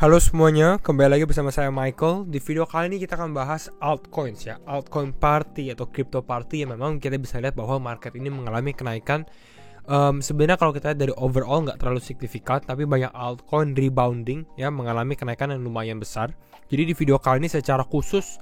Halo semuanya, kembali lagi bersama saya Michael. Di video kali ini kita akan bahas altcoins ya, altcoin party atau crypto party yang memang kita bisa lihat bahwa market ini mengalami kenaikan. Sebenarnya kalau kita lihat dari overall nggak terlalu signifikan, tapi banyak altcoin rebounding ya, mengalami kenaikan yang lumayan besar. Jadi di video kali ini secara khusus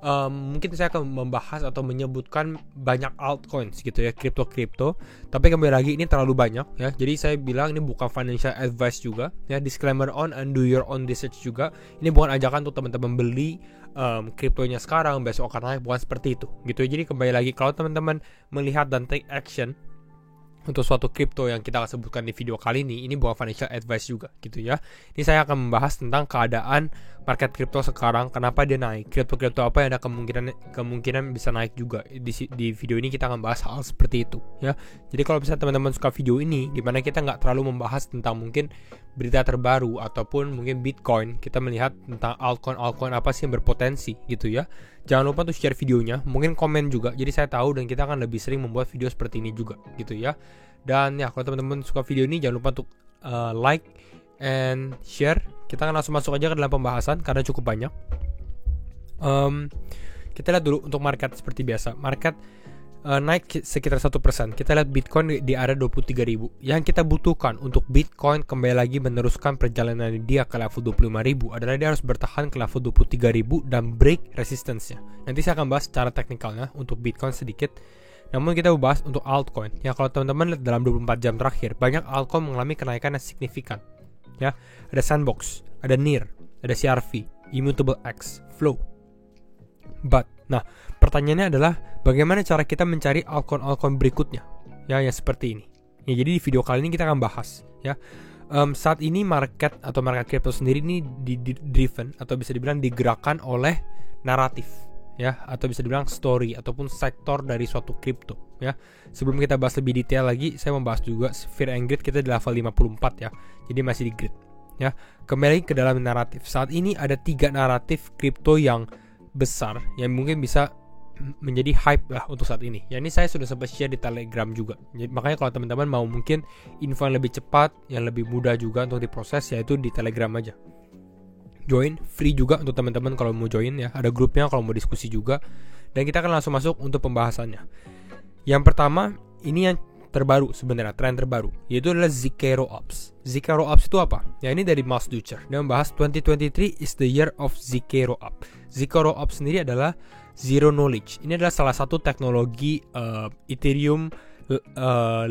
mungkin saya akan membahas atau menyebutkan banyak altcoins gitu ya, kripto. Tapi kembali lagi ini terlalu banyak ya. Jadi saya bilang ini bukan financial advice juga ya, disclaimer on and do your own research juga. Ini bukan ajakan untuk teman-teman beli kriptonya sekarang besok akan naik, bukan seperti itu gitu ya. Jadi kembali lagi kalau teman-teman melihat dan take action untuk suatu kripto yang kita akan sebutkan di video kali ini bukan financial advice juga gitu ya. Ini saya akan membahas tentang keadaan market kripto sekarang, kenapa dia naik, kripto apa yang ada kemungkinan bisa naik juga. Di video ini kita akan bahas hal seperti itu ya. Jadi kalau misalnya teman-teman suka video ini, dimana kita nggak terlalu membahas tentang mungkin berita terbaru ataupun mungkin Bitcoin, kita melihat tentang altcoin apa sih yang berpotensi gitu ya. Jangan lupa untuk share videonya, mungkin komen juga, jadi saya tahu dan kita akan lebih sering membuat video seperti ini juga gitu ya. Dan ya kalau teman-teman suka video ini jangan lupa untuk like and share. Kita akan langsung masuk aja ke dalam pembahasan karena cukup banyak. Kita lihat dulu untuk market seperti biasa. Market naik sekitar 1%. Kita lihat Bitcoin di area 23.000. Yang kita butuhkan untuk Bitcoin kembali lagi meneruskan perjalanan dia ke level 25.000 adalah dia harus bertahan ke level 23.000 dan break resistance-nya. Nanti saya akan bahas secara teknikalnya untuk Bitcoin sedikit. Namun kita bahas untuk altcoin. Ya kalau teman-teman lihat dalam 24 jam terakhir, banyak altcoin mengalami kenaikan yang signifikan. Ya, ada Sandbox, ada NIR, ada CRV, Immutable X, Flow, BUT. Nah, pertanyaannya adalah bagaimana cara kita mencari altcoin berikutnya, ya, yang seperti ini. Ya, jadi di video kali ini kita akan bahas, ya. Saat ini market crypto sendiri ini driven atau bisa dibilang digerakkan oleh naratif, ya, atau bisa dibilang story ataupun sektor dari suatu kripto, ya. Sebelum kita bahas lebih detail lagi, saya membahas juga Fear and Greed kita di level 54 ya. Jadi masih di grid, ya. Kembali ke dalam naratif. Saat ini ada 3 naratif kripto yang besar yang mungkin bisa menjadi hype lah untuk saat ini. Ya, ini saya sudah sempat share di Telegram juga. Jadi, makanya kalau teman-teman mau mungkin info yang lebih cepat, yang lebih mudah juga untuk diproses, yaitu di Telegram aja. Join, free juga untuk teman-teman kalau mau join ya. Ada grupnya kalau mau diskusi juga. Dan kita akan langsung masuk untuk pembahasannya. Yang pertama, ini yang terbaru sebenarnya, tren terbaru, yaitu adalah Zkero Ops. Zkero Ops itu apa? Ya, ini dari Mouse Ducher. Dia membahas 2023 is the year of Zkero Ops. Zkero Ops sendiri adalah Zero Knowledge. Ini adalah salah satu teknologi Ethereum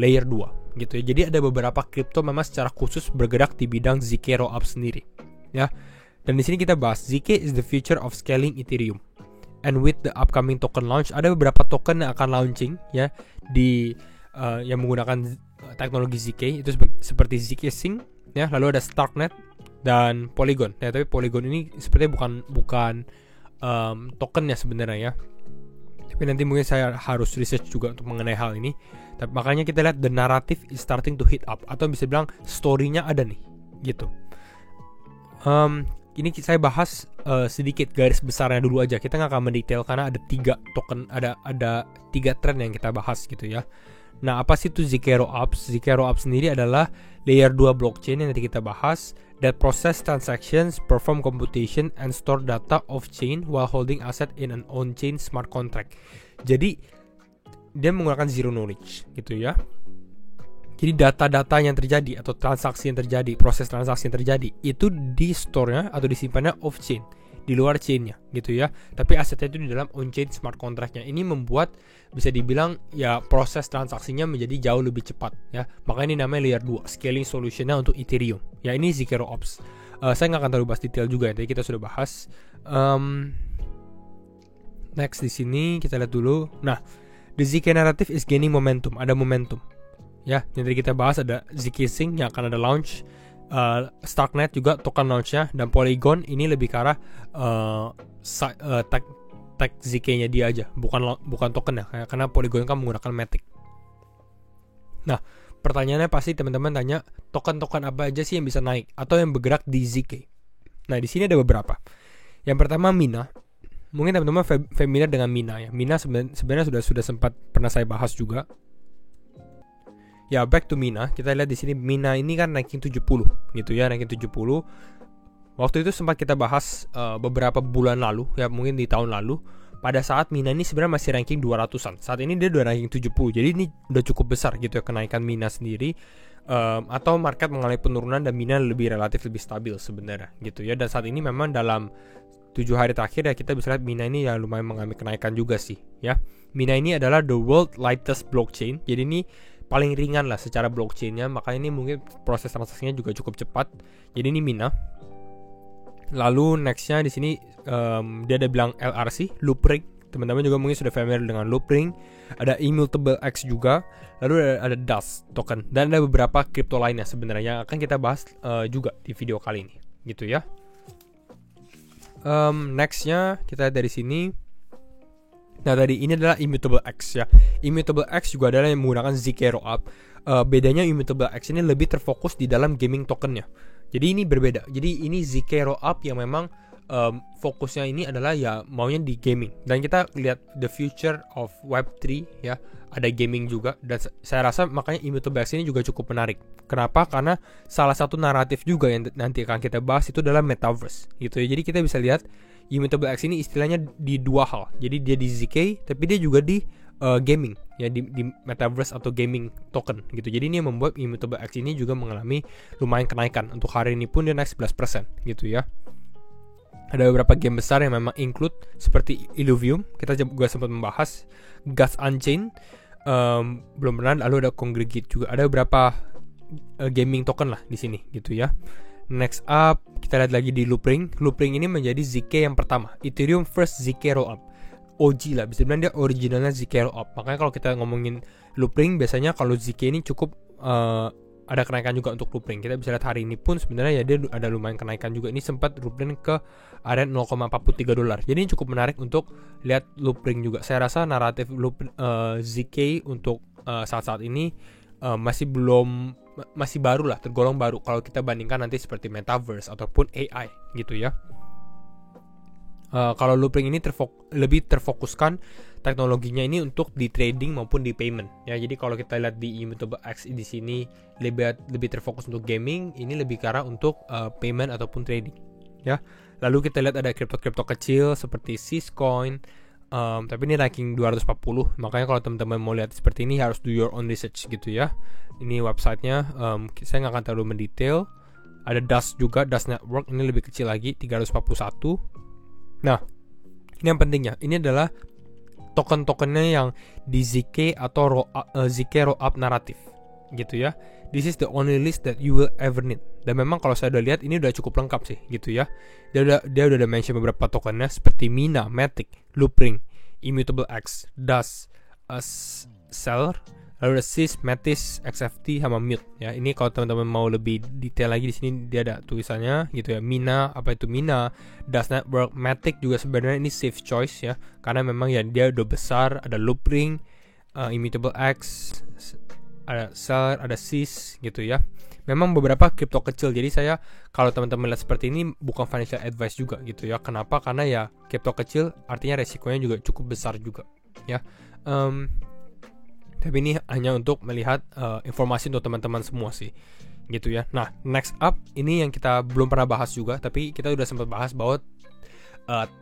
layer 2 gitu ya. Jadi ada beberapa kripto memang secara khusus bergerak di bidang Zkero Ops sendiri. Ya. Dan di sini kita bahas ZK is the future of scaling Ethereum. And with the upcoming token launch, ada beberapa token yang akan launching ya di yang menggunakan teknologi ZK, itu seperti ZK Sync ya, lalu ada Starknet dan Polygon. Ya, tapi Polygon ini sepertinya bukan tokennya sebenarnya ya. Tapi nanti mungkin saya harus research juga untuk mengenai hal ini. Tapi makanya kita lihat the narrative is starting to heat up, atau bisa bilang story-nya ada nih gitu. Ini saya bahas sedikit garis besarnya dulu aja. Kita nggak akan mendetail karena ada 3 token, ada 3 tren yang kita bahas gitu ya. Nah, apa sih itu Zkero Ops? Zkero Ops sendiri adalah layer 2 blockchain yang tadi kita bahas that process transactions, perform computation, and store data off-chain while holding asset in an on-chain smart contract. Jadi dia menggunakan zero knowledge gitu ya. Jadi data-data yang terjadi atau transaksi yang terjadi, proses transaksi yang terjadi itu di store-nya atau disimpannya off-chain, di luar chain-nya gitu ya. Tapi asetnya itu di dalam on-chain smart contract-nya. Ini membuat bisa dibilang ya proses transaksinya menjadi jauh lebih cepat ya. Makanya ini namanya layer 2, scaling solution-nya untuk Ethereum. Ya, ini Zkero Ops. Saya nggak akan terlalu bahas detail juga ya, tadi kita sudah bahas. Next di sini kita lihat dulu. Nah, the ZK narrative is gaining momentum. Ada momentum. Ya, yang tadi kita bahas ada ZK Sync yang akan ada launch, Starknet juga token launch-nya, dan Polygon ini lebih ke arah tag ZK-nya dia aja, bukan token ya, karena Polygon kan menggunakan Matic. Nah, pertanyaannya pasti teman-teman tanya, token-token apa aja sih yang bisa naik atau yang bergerak di ZK? Nah, di sini ada beberapa. Yang pertama Mina. Mungkin teman-teman familiar dengan Mina ya. Mina sebenarnya sudah sempat pernah saya bahas juga. Ya, back to Mina. Kita lihat di sini Mina ini kan ranking 70 gitu ya, ranking 70. Waktu itu sempat kita bahas beberapa bulan lalu, ya mungkin di tahun lalu, pada saat Mina ini sebenarnya masih ranking 200-an. Saat ini dia udah ranking 70. Jadi ini udah cukup besar gitu ya kenaikan Mina sendiri. Atau market mengalami penurunan dan Mina relatif lebih stabil sebenarnya gitu ya. Dan saat ini memang dalam 7 hari terakhir ya kita bisa lihat Mina ini ya lumayan mengalami kenaikan juga sih ya. Mina ini adalah the world lightest blockchain. Jadi ini paling ringan lah secara blockchainnya. Makanya ini mungkin proses transaksinya juga cukup cepat. Jadi ini Mina. Lalu nextnya di sini dia ada bilang LRC, Loopring. Teman-teman juga mungkin sudah familiar dengan Loopring. Ada Immutable X juga. Lalu ada Dust token dan ada beberapa kripto lainnya sebenarnya yang akan kita bahas juga di video kali ini, gitu ya. Nextnya kita dari sini. Nah tadi ini adalah Immutable X ya. Immutable X juga adalah yang menggunakan ZK Rollup. Bedanya Immutable X ini lebih terfokus di dalam gaming tokennya. Jadi ini berbeda. Jadi ini ZK Rollup yang memang fokusnya ini adalah ya maunya di gaming. Dan kita lihat the future of Web3 ya. Ada gaming juga. Dan saya rasa makanya Immutable X ini juga cukup menarik. Kenapa? Karena salah satu naratif juga yang nanti akan kita bahas itu adalah Metaverse gitu ya. Jadi kita bisa lihat Immutable X ini istilahnya di dua hal. Jadi dia di ZK tapi dia juga di gaming ya, di Metaverse atau gaming token gitu. Jadi ini yang membuat Immutable X ini juga mengalami lumayan kenaikan. Untuk hari ini pun dia naik 11% gitu ya. Ada beberapa game besar yang memang include seperti Illuvium, kita juga sempat membahas Gas Unchained, belum pernah. Lalu ada Congregate juga. Ada beberapa gaming token lah di sini gitu ya. Next up kita lihat lagi di Loopring. Loopring ini menjadi ZK yang pertama, Ethereum first ZK Rollup. OG lah, bisa bilang dia originalnya ZK Rollup. Makanya kalau kita ngomongin Loopring, biasanya kalau ZK ini cukup ada kenaikan juga untuk Loopring. Kita bisa lihat hari ini pun sebenarnya ya dia ada lumayan kenaikan juga. Ini sempat Loopring ke area $0.43. Jadi ini cukup menarik untuk lihat Loopring juga. Saya rasa naratif ZK untuk saat-saat ini masih baru lah, tergolong baru kalau kita bandingkan nanti seperti Metaverse ataupun AI gitu ya. Kalau Loopring ini lebih terfokuskan teknologinya ini untuk di trading maupun di payment ya. Jadi kalau kita lihat di Immutable X di sini lebih terfokus untuk gaming, ini lebih ke arah untuk payment ataupun trading ya. Lalu kita lihat ada kripto kecil seperti Syscoin, tapi ini ranking 240. Makanya kalau teman-teman mau lihat seperti ini harus do your own research gitu ya. Ini websitenya, saya nggak akan terlalu mendetail. Ada Dust juga, Dust Network, ini lebih kecil lagi 341. Nah, ini yang pentingnya, ini adalah token-tokennya yang di ZK atau ZK Rollup naratif gitu ya. This is the only list that you will ever need. Dan memang kalau saya udah lihat ini udah cukup lengkap sih gitu ya. Dia udah ada mention beberapa tokennya seperti Mina, Matic, Loopring, Immutable X, Dust, Seller, lalu ada Sys, Metis, XFT sama Mute ya. Ini kalau teman-teman mau lebih detail lagi di sini dia ada tulisannya gitu ya. Mina, apa itu Mina, Dust Network, Matic juga sebenarnya ini safe choice ya. Karena memang ya dia udah besar, ada Loopring, Immutable X, ada Seller, ada Sys gitu ya. Memang beberapa kripto kecil. Jadi saya kalau teman-teman lihat seperti ini bukan financial advice juga gitu ya. Kenapa? Karena ya kripto kecil artinya resikonya juga cukup besar juga ya. Tapi ini hanya untuk melihat informasi untuk teman-teman semua sih gitu ya. Nah next up ini yang kita belum pernah bahas juga, tapi kita udah sempat bahas bahwa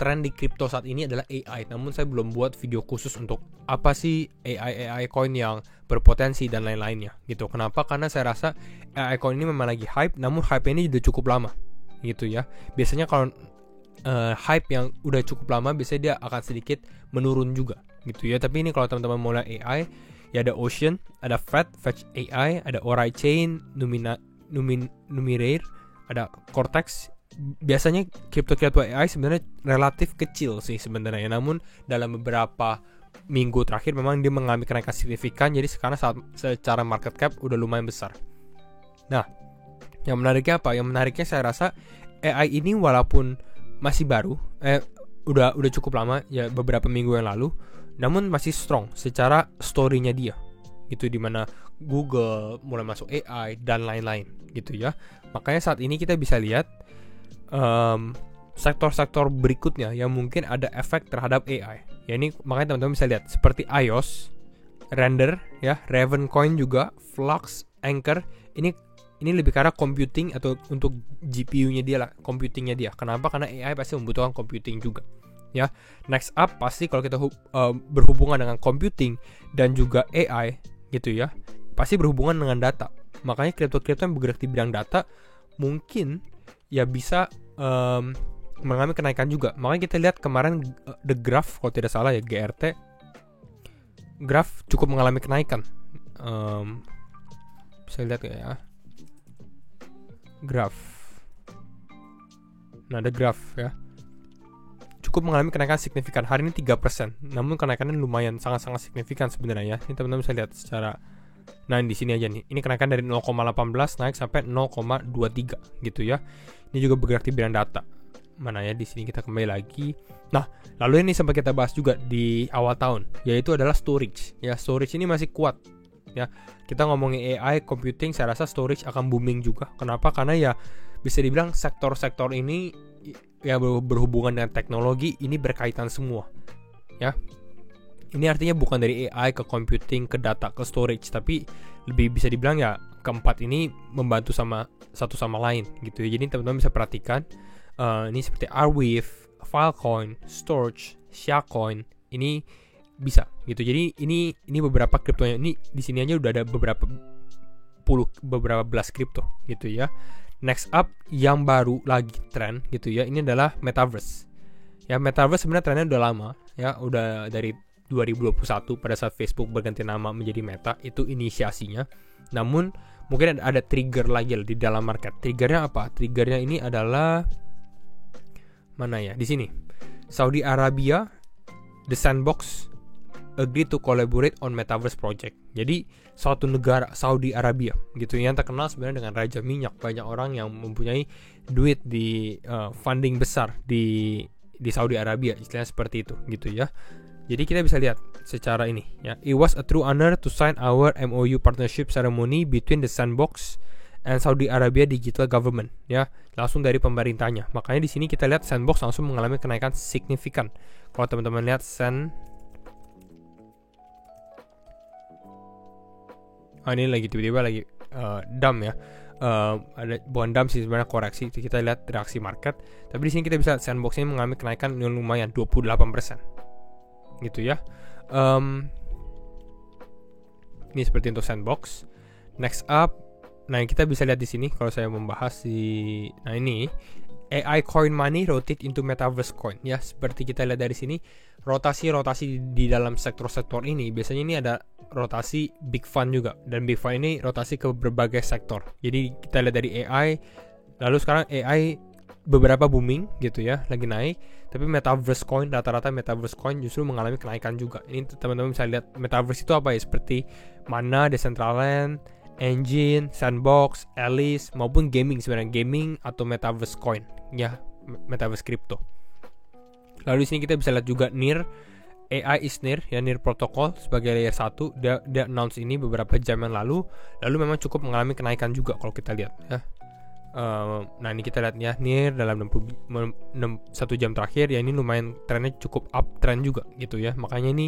tren di kripto saat ini adalah AI. Namun saya belum buat video khusus untuk apa sih AI coin yang berpotensi dan lain-lainnya gitu. Kenapa? Karena saya rasa AI coin ini memang lagi hype, namun hype ini udah cukup lama gitu ya. Biasanya kalau hype yang udah cukup lama biasanya dia akan sedikit menurun juga gitu ya. Tapi ini kalau teman-teman mau lihat AI ya ada Ocean, ada Fetch AI, ada Orachain, Numirate, ada Cortex. Biasanya kripto AI sebenarnya relatif kecil sih sebenarnya. Namun dalam beberapa minggu terakhir memang dia mengalami kenaikan signifikan. Jadi sekarang secara market cap udah lumayan besar. Nah, yang menariknya apa? Yang menariknya saya rasa AI ini walaupun masih baru, udah cukup lama ya, beberapa minggu yang lalu, namun masih strong secara story-nya dia gitu, dimana Google mulai masuk AI dan lain-lain gitu ya. Makanya saat ini kita bisa lihat sektor-sektor berikutnya yang mungkin ada efek terhadap AI ya. Ini makanya teman-teman bisa lihat seperti iOS, Render ya, Ravencoin juga, Flux, Anchor. Ini ini lebih karena computing atau untuk GPU-nya dia lah, computingnya dia. Kenapa? Karena AI pasti membutuhkan computing juga. Ya, next up pasti kalau kita berhubungan dengan computing dan juga AI gitu ya, pasti berhubungan dengan data. Makanya kripto-kripto yang bergerak di bidang data mungkin ya bisa mengalami kenaikan juga. Makanya kita lihat kemarin The Graph kalau tidak salah ya, GRT Graph cukup mengalami kenaikan. Bisa lihat ya, Graph. Nah, The Graph ya, cukup mengalami kenaikan signifikan. Hari ini 3%. Namun kenaikannya lumayan sangat-sangat signifikan sebenarnya ya. Ini teman-teman bisa lihat secara, nah di sini aja nih. Ini kenaikan dari 0,18 naik sampai 0,23 gitu ya. Ini juga bergerak di bidang data. Mana ya, di sini kita kembali lagi. Nah, lalu ini sempat kita bahas juga di awal tahun, yaitu adalah storage. Ya, storage ini masih kuat. Ya, kita ngomongin AI, computing, saya rasa storage akan booming juga. Kenapa? Karena ya bisa dibilang sektor-sektor ini ya berhubungan dengan teknologi ini berkaitan semua. Ya. Ini artinya bukan dari AI ke computing, ke data, ke storage, tapi lebih bisa dibilang ya keempat ini membantu sama satu sama lain gitu ya. Jadi teman-teman bisa perhatikan ini seperti Arweave, Filecoin, Storj, Shacoin, ini bisa gitu. Jadi ini beberapa kriptonya. Ini di sini aja udah ada beberapa belas kripto gitu ya. Next up yang baru lagi tren gitu ya, ini adalah Metaverse. Ya, Metaverse sebenarnya trennya udah lama ya, udah dari 2021 pada saat Facebook berganti nama menjadi Meta, itu inisiasinya. Namun mungkin ada trigger lagi di dalam market. Triggernya apa? Triggernya ini adalah mana ya? Di sini. Saudi Arabia, The Sandbox agree to collaborate on Metaverse project. Jadi suatu negara Saudi Arabia gitu yang terkenal sebenarnya dengan raja minyak, banyak orang yang mempunyai duit di funding besar di Saudi Arabia, istilahnya seperti itu gitu ya. Jadi kita bisa lihat secara ini ya. It was a true honor to sign our MOU partnership ceremony between the Sandbox and Saudi Arabia Digital Government ya, langsung dari pemerintahnya. Makanya di sini kita lihat Sandbox langsung mengalami kenaikan signifikan. Kalau teman-teman lihat ini lagi tiba-tiba lagi dump ya. Ada bukan dump sih sebenarnya, koreksi. Kita lihat reaksi market. Tapi di sini kita bisa Sandbox ini mengalami kenaikan yang lumayan 28% gitu ya. Ini seperti untuk Sandbox. Next up, nah kita bisa lihat di sini kalau saya membahas nah ini AI coin money rotate into metaverse coin ya. Seperti kita lihat dari sini, rotasi di dalam sektor-sektor ini biasanya ini ada rotasi big fund juga, dan big fund ini rotasi ke berbagai sektor. Jadi kita lihat dari AI, lalu sekarang AI beberapa booming gitu ya, lagi naik. Tapi metaverse coin, rata-rata metaverse coin justru mengalami kenaikan juga. Ini teman-teman bisa lihat metaverse itu apa ya, seperti Mana, Decentraland, Engine, Sandbox, Alice, maupun gaming sebenarnya, gaming atau metaverse coin ya, metaverse crypto. Lalu di sini kita bisa lihat juga NEAR, AI is NEAR ya, NEAR protocol sebagai layer 1. Dia announce ini beberapa jam yang lalu memang cukup mengalami kenaikan juga kalau kita lihat ya. Nah ini kita lihat ya, NEAR dalam 1 jam terakhir ya, ini lumayan trennya cukup uptrend juga gitu ya. Makanya ini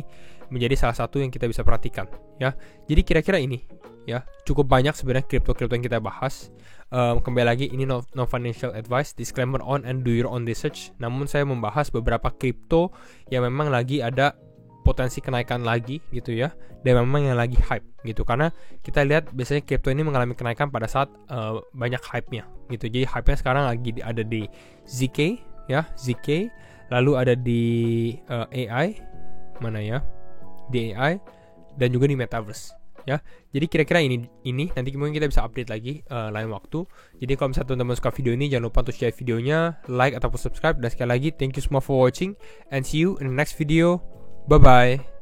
menjadi salah satu yang kita bisa perhatikan ya. Jadi kira-kira ini ya, cukup banyak sebenarnya kripto-kripto yang kita bahas. Kembali lagi, ini no financial advice, disclaimer on and do your own research. Namun saya membahas beberapa kripto yang memang lagi ada potensi kenaikan lagi gitu ya, dan memang yang lagi hype gitu. Karena kita lihat biasanya kripto ini mengalami kenaikan pada saat banyak hype-nya gitu. Jadi hype-nya sekarang lagi ada di ZK ya, ZK, lalu ada di AI, mana ya, di AI, dan juga di Metaverse ya. Jadi kira-kira ini nanti mungkin kita bisa update lagi lain waktu. Jadi kalau misalnya teman-teman suka video ini, jangan lupa untuk share videonya, like ataupun subscribe. Dan sekali lagi, thank you semua for watching and see you in the next video. Bye bye.